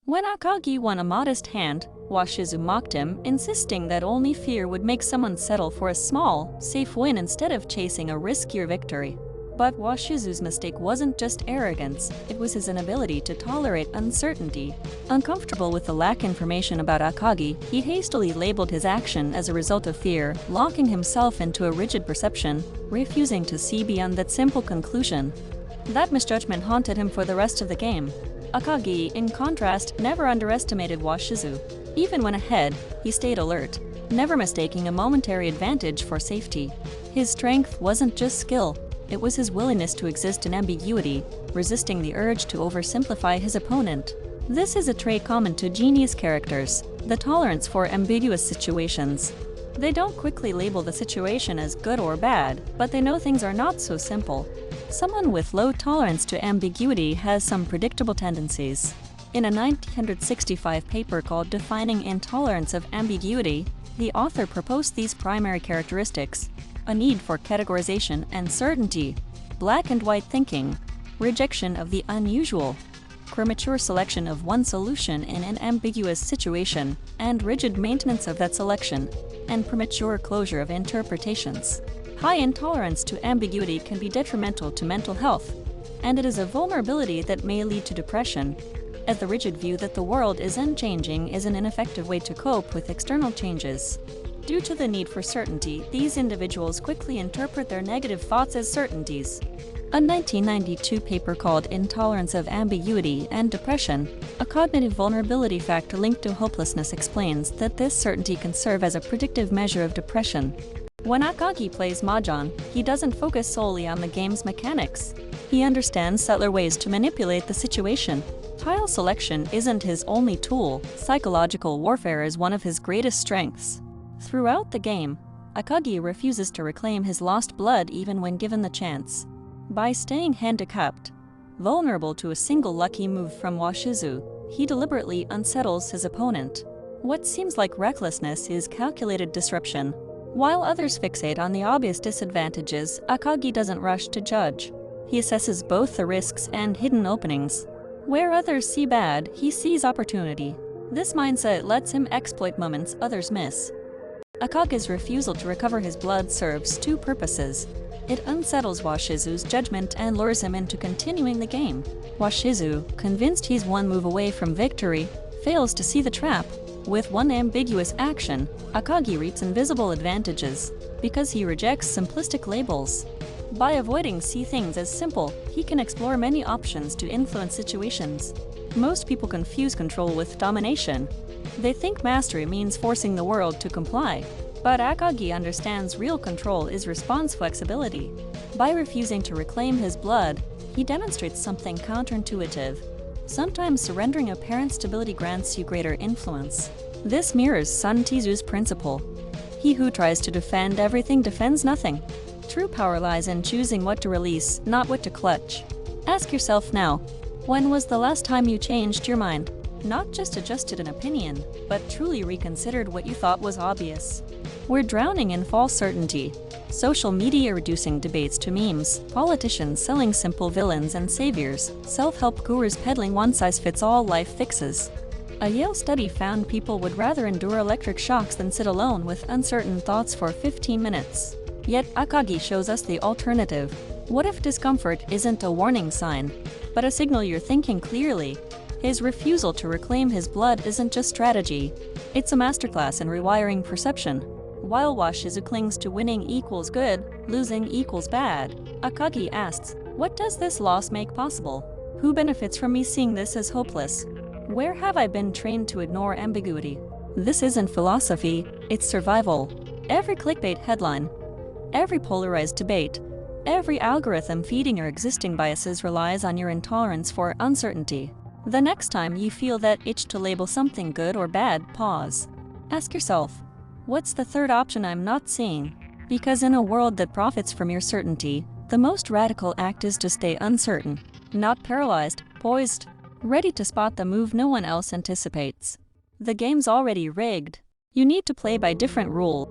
When Akagi won a modest hand, Washizu mocked him, insisting that only fear would make someone settle for a small, safe win instead of chasing a riskier victory. But Washizu's mistake wasn't just arrogance, it was his inability to tolerate uncertainty. Uncomfortable with the lack of information about Akagi, he hastily labeled his action as a result of fear, locking himself into a rigid perception, refusing to see beyond that simple conclusion. That misjudgment haunted him for the rest of the game. Akagi, in contrast, never underestimated Washizu. Even when ahead, he stayed alert, never mistaking a momentary advantage for safety. His strength wasn't just skill. It was his willingness to exist in ambiguity, resisting the urge to oversimplify his opponent. This is a trait common to genius characters, the tolerance for ambiguous situations. They don't quickly label the situation as good or bad, but they know things are not so simple. Someone with low tolerance to ambiguity has some predictable tendencies. In a 1965 paper called Defining Intolerance of Ambiguity, the author proposed these primary characteristics: a need for categorization and certainty, black and white thinking, rejection of the unusual, premature selection of one solution in an ambiguous situation, and rigid maintenance of that selection, and premature closure of interpretations. High intolerance to ambiguity can be detrimental to mental health, and it is a vulnerability that may lead to depression, as the rigid view that the world is unchanging is an ineffective way to cope with external changes. Due to the need for certainty, these individuals quickly interpret their negative thoughts as certainties. A 1992 paper called Intolerance of Ambiguity and Depression, a cognitive vulnerability factor linked to hopelessness, explains that this certainty can serve as a predictive measure of depression. When Akagi plays Mahjong, he doesn't focus solely on the game's mechanics. He understands subtler ways to manipulate the situation. Tile selection isn't his only tool. Psychological warfare is one of his greatest strengths. Throughout the game, Akagi refuses to reclaim his lost blood even when given the chance. By staying handicapped, vulnerable to a single lucky move from Washizu, he deliberately unsettles his opponent. What seems like recklessness is calculated disruption. While others fixate on the obvious disadvantages, Akagi doesn't rush to judge. He assesses both the risks and hidden openings. Where others see bad, he sees opportunity. This mindset lets him exploit moments others miss. Akagi's refusal to recover his blood serves two purposes. It unsettles Washizu's judgment and lures him into continuing the game. Washizu, convinced he's one move away from victory, fails to see the trap. With one ambiguous action, Akagi reaps invisible advantages, because he rejects simplistic labels. By avoiding see things as simple, he can explore many options to influence situations. Most people confuse control with domination. They think mastery means forcing the world to comply. But Akagi understands real control is response flexibility. By refusing to reclaim his blood, he demonstrates something counterintuitive. Sometimes surrendering apparent stability grants you greater influence. This mirrors Sun Tzu's principle. He who tries to defend everything defends nothing. True power lies in choosing what to release, not what to clutch. Ask yourself now, when was the last time you changed your mind? Not just adjusted an opinion, but truly reconsidered what you thought was obvious. We're drowning in false certainty. Social media reducing debates to memes, politicians selling simple villains and saviors, self-help gurus peddling one-size-fits-all life fixes. A Yale study found people would rather endure electric shocks than sit alone with uncertain thoughts for 15 minutes. Yet Akagi shows us the alternative. What if discomfort isn't a warning sign, but a signal you're thinking clearly? His refusal to reclaim his blood isn't just strategy. It's a masterclass in rewiring perception. While Washizu clings to winning equals good, losing equals bad, Akagi asks, what does this loss make possible? Who benefits from me seeing this as hopeless? Where have I been trained to ignore ambiguity? This isn't philosophy, it's survival. Every clickbait headline, every polarized debate, every algorithm feeding your existing biases relies on your intolerance for uncertainty. The next time you feel that itch to label something good or bad, pause. Ask yourself, what's the third option I'm not seeing? Because in a world that profits from your certainty, the most radical act is to stay uncertain, not paralyzed, poised, ready to spot the move no one else anticipates. The game's already rigged. You need to play by different rules.